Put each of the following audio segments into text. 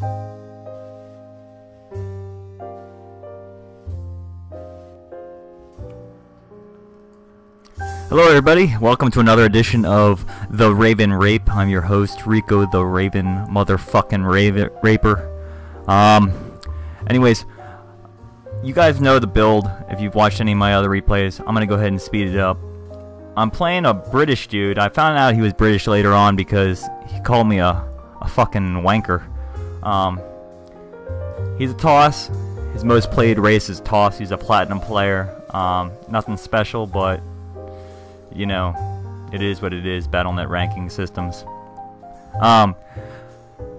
Hello everybody, welcome to another edition of The Raven Rape. I'm your host, Rico the Raven motherfucking Raper. Anyways, you guys know the build if you've watched any of my other replays. I'm gonna go ahead and speed it up. I'm playing a British dude. I found out he was British later on because he called me a fucking wanker. He's a Toss. His most played race is Toss. He's a platinum player. Nothing special, but you know, it is what it is. Battle.net ranking systems.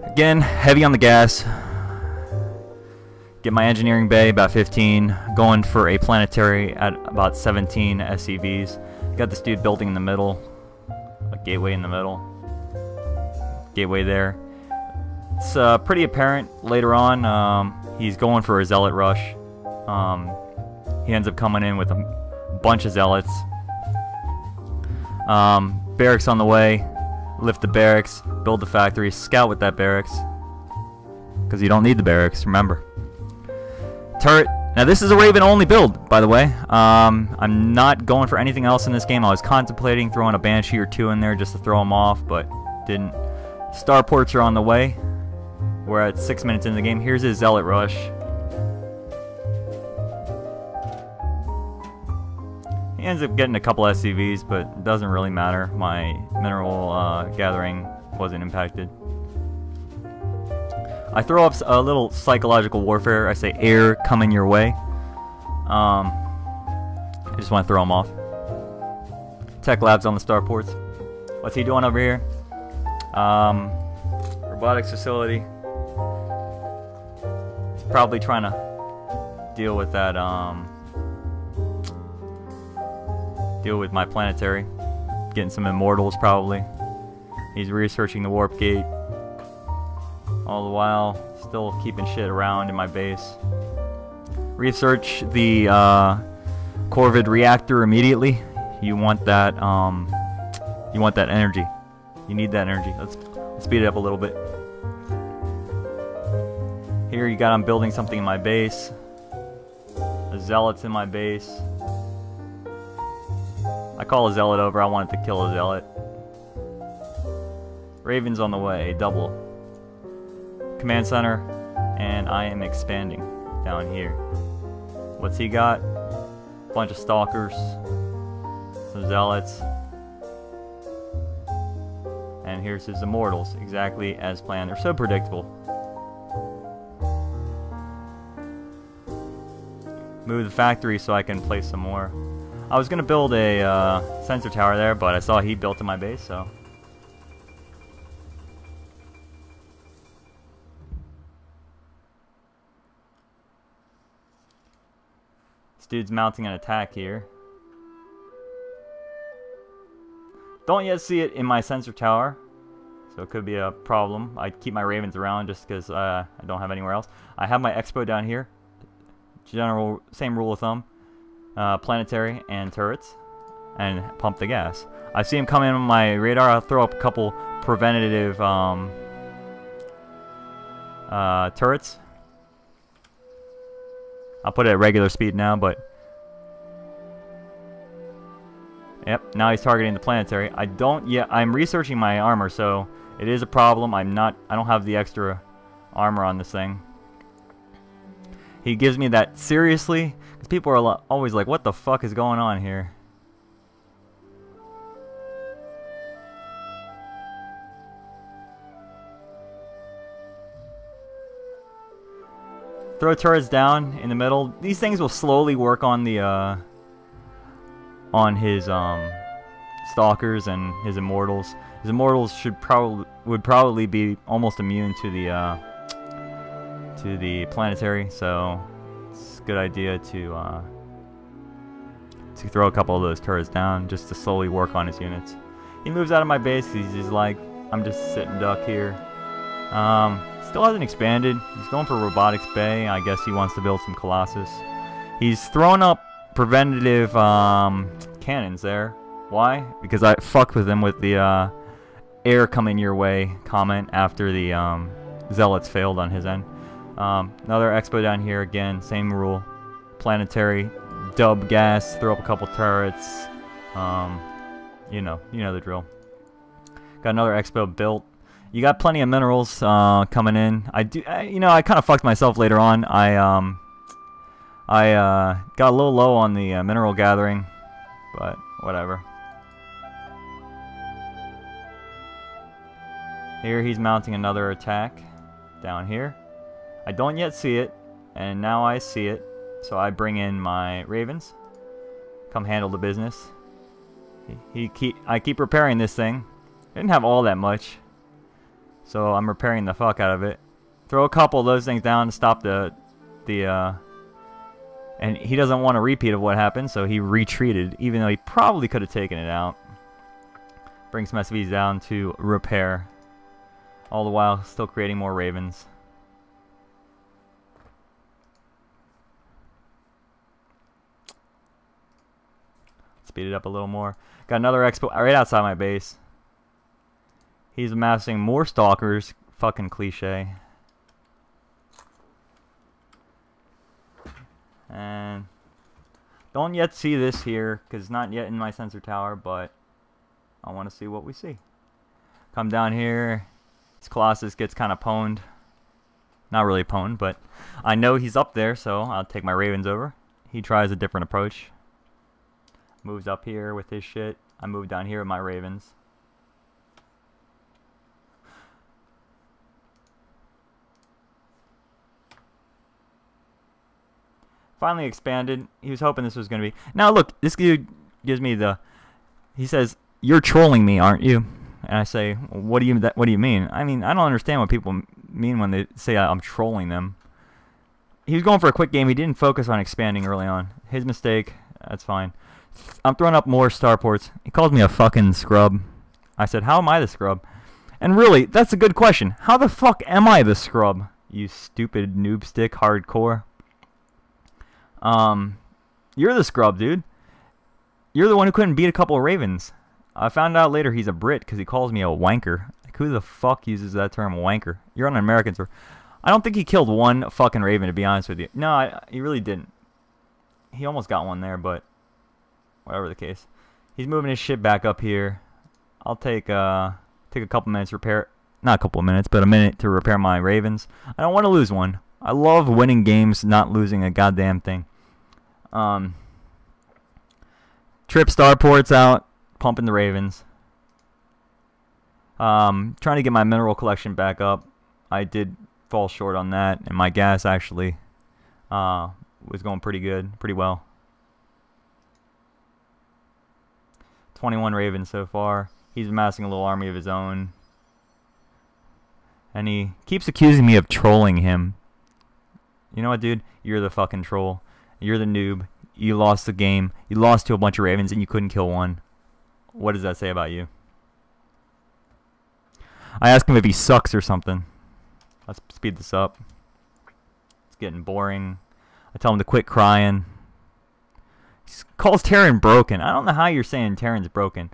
Again, heavy on the gas. Get my engineering bay about 15. Going for a planetary at about 17 SCVs. Got this dude building in the middle. A gateway in the middle. Gateway there. It's pretty apparent later on. He's going for a zealot rush. He ends up coming in with a bunch of zealots. Barracks on the way. Lift the barracks, build the factory, scout with that barracks, because you don't need the barracks, remember. Turret. Now this is a Raven only build, by the way. I'm not going for anything else in this game. I was contemplating throwing a Banshee or two in there just to throw them off, but didn't. Starports are on the way. We're at 6 minutes into the game. Here's his zealot rush. He ends up getting a couple SCVs, but it doesn't really matter. My mineral gathering wasn't impacted. I throw up a little psychological warfare. I say air coming your way. I just want to throw him off. Tech labs on the starports. What's he doing over here? Robotics facility. He's probably trying to deal with that. Deal with my planetary. Getting some immortals probably. He's researching the warp gate. All the while, still keeping shit around in my base. Research the Corvid reactor immediately. You want that. You want that energy. You need that energy. Let's speed it up a little bit. Here you got I'm building something in my base. The zealots in my base. I call a zealot over. I wanted to kill a zealot. Raven's on the way. Double. Command center. And I am expanding down here. What's he got? Bunch of stalkers. Some zealots. And here's his immortals. Exactly as planned. They're so predictable. Move the factory so I can place some more. I was going to build a sensor tower there, but I saw he built in my base, so. This dude's mounting an attack here. Don't yet see it in my sensor tower, so it could be a problem. I keep my Ravens around just because I don't have anywhere else. I have my Expo down here. General, same rule of thumb. Planetary and turrets, and pump the gas. I see him coming in on my radar. I'll throw up a couple preventative turrets. I'll put it at regular speed now, but yep, now he's targeting the planetary. I'm researching my armor, so it is a problem. I don't have the extra armor on this thing. He gives me that seriously. People are always like, what the fuck is going on here? Throw turrets down in the middle. These things will slowly work on the on his stalkers and his immortals. His immortals would probably be almost immune to the planetary, so it's a good idea to throw a couple of those turrets down just to slowly work on his units. He moves out of my base. He's just like, I'm just sitting duck here. Still hasn't expanded. He's going for robotics bay. I guess he wants to build some Colossus. He's thrown up preventative cannons there. Why? Because I fucked with him with the air coming your way comment after the zealots failed on his end. Another expo down here again, same rule. Planetary, dub gas, throw up a couple turrets. You know the drill. Got another expo built. You got plenty of minerals coming in. I kind of fucked myself later on. I got a little low on the mineral gathering, but whatever. Here he's mounting another attack down here. I don't yet see it, and now I see it. So I bring in my ravens. Come handle the business. I keep repairing this thing. I didn't have all that much, so I'm repairing the fuck out of it. Throw a couple of those things down to stop and he doesn't want a repeat of what happened, so he retreated, even though he probably could have taken it out. Bring some SVs down to repair. All the while, still creating more ravens. Speed it up a little more. Got another expo right outside my base. He's amassing more stalkers. Fucking cliche. And don't yet see this here, because it's not yet in my sensor tower, but I want to see what we see. Come down here. This Colossus gets kind of pwned. Not really pwned, but I know he's up there, so I'll take my ravens over. He tries a different approach. Moves up here with his shit. I move down here with my ravens. Finally expanded. He was hoping this was going to be... Now look, this dude gives me the... He says, "You're trolling me, aren't you?" And I say, what do you mean? I mean, I don't understand what people mean when they say I'm trolling them. He was going for a quick game. He didn't focus on expanding early on. His mistake. That's fine. I'm throwing up more starports. He called me a fucking scrub. I said, how am I the scrub? And really, that's a good question. How the fuck am I the scrub? You stupid noob stick hardcore. You're the scrub, dude. You're the one who couldn't beat a couple of ravens. I found out later he's a Brit because he calls me a wanker. Like, who the fuck uses that term, wanker? You're on an American server. I don't think he killed one fucking raven, to be honest with you. No, he really didn't. He almost got one there, but whatever the case. He's moving his shit back up here. I'll take a couple minutes to repair. Not a couple of minutes, but a minute to repair my ravens. I don't want to lose one. I love winning games, not losing a goddamn thing. Trip starports out. Pumping the ravens. Trying to get my mineral collection back up. I did fall short on that, and my gas actually was going pretty good, pretty well. 21 ravens so far. He's amassing a little army of his own. And he keeps accusing me of trolling him. You know what, dude? You're the fucking troll. You're the noob. You lost the game. You lost to a bunch of ravens and you couldn't kill one. What does that say about you? I ask him if he sucks or something. Let's speed this up. It's getting boring. I tell him to quit crying. He calls Terran broken. I don't know how you're saying Terran's broken.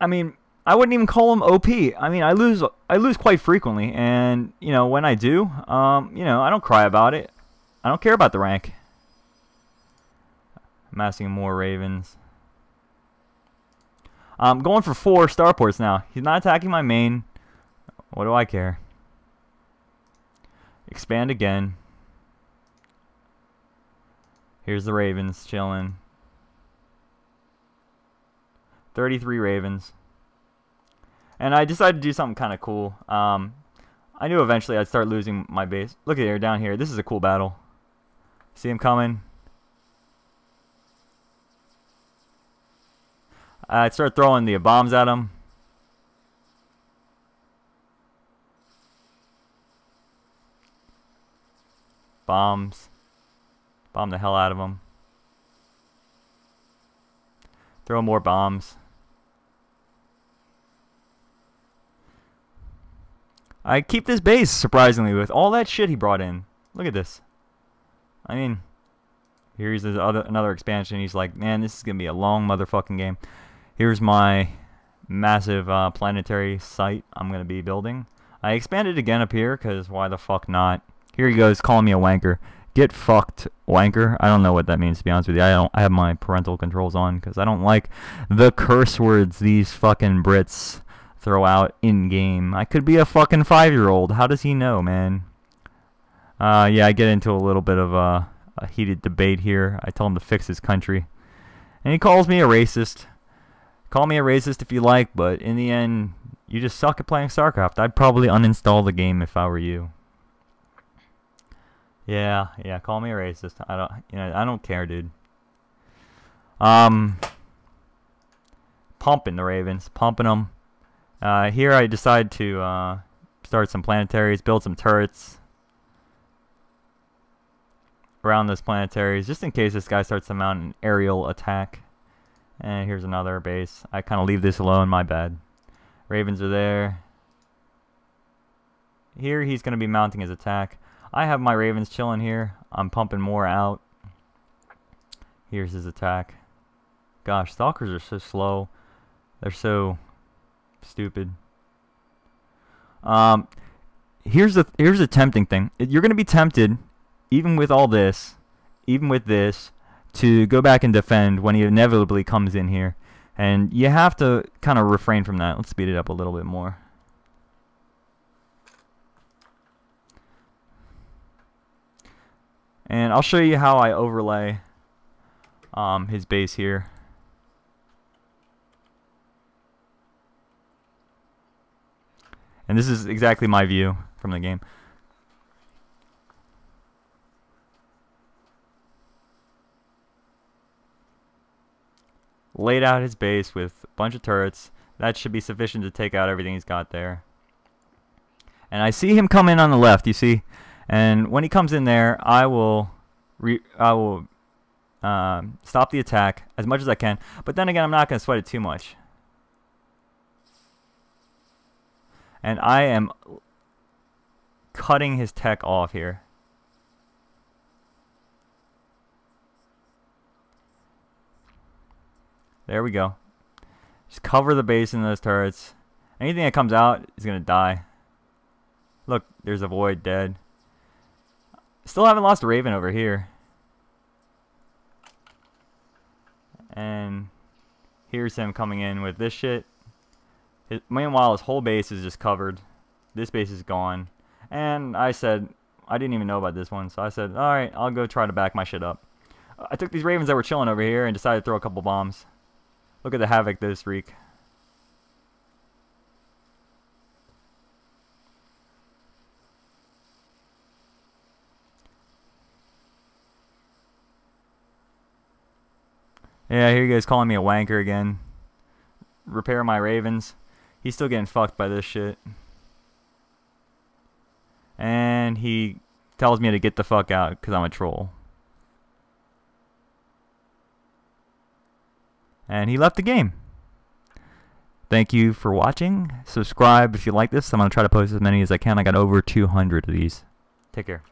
I mean, I wouldn't even call him OP. I mean, I lose quite frequently, and you know, when I do, you know, I don't cry about it. I don't care about the rank. Amassing more ravens. I'm going for 4 starports now. He's not attacking my main. What do I care? Expand again. Here's the ravens chilling. 33 ravens. And I decided to do something kind of cool. I knew eventually I'd start losing my base. Look at here, down here. This is a cool battle. See him coming? I'd start throwing the bombs at him. Bombs. Bomb the hell out of him. Throw more bombs. I keep this base, surprisingly, with all that shit he brought in. Look at this. I mean, here's another expansion. He's like, man, this is going to be a long motherfucking game. Here's my massive planetary site I'm going to be building. I expanded again up here, because why the fuck not? Here he goes, calling me a wanker. Get fucked, wanker. I don't know what that means, to be honest with you. I have my parental controls on, because I don't like the curse words these fucking Brits throw out in-game. I could be a fucking 5-year-old. How does he know, man? Yeah, I get into a little bit of a heated debate here. I tell him to fix his country. And he calls me a racist. Call me a racist if you like, but in the end, you just suck at playing StarCraft. I'd probably uninstall the game if I were you. Yeah, call me a racist. I don't care, dude. Pumping the Ravens, pumping them. Here I decide to start some planetaries, build some turrets around those planetaries, just in case this guy starts to mount an aerial attack. And here's another base. I kind of leave this alone, my bad. Ravens are there. Here he's going to be mounting his attack. I have my Ravens chilling here. I'm pumping more out. Here's his attack. Gosh, Stalkers are so slow. They're so stupid. Here's a tempting thing. You're going to be tempted, even with all this, even with this, to go back and defend when he inevitably comes in here. And you have to kind of refrain from that. Let's speed it up a little bit more. And I'll show you how I overlay his base here. And this is exactly my view from the game. Laid out his base with a bunch of turrets. That should be sufficient to take out everything he's got there. And I see him come in on the left, you see? And when he comes in there, I will stop the attack as much as I can. But then again, I'm not going to sweat it too much. And I am cutting his tech off here. There we go. Just cover the base in those turrets. Anything that comes out is going to die. Look, there's a void dead. Still haven't lost a Raven over here. And here's him coming in with this shit. Meanwhile, his whole base is just covered. This base is gone. And I said, I didn't even know about this one. So I said, alright, I'll go try to back my shit up. I took these Ravens that were chilling over here and decided to throw a couple bombs. Look at the havoc those wreak. Yeah, here he goes calling me a wanker again. Repair my Ravens. He's still getting fucked by this shit. And he tells me to get the fuck out because I'm a troll. And he left the game. Thank you for watching. Subscribe if you like this. I'm going to try to post as many as I can. I got over 200 of these. Take care.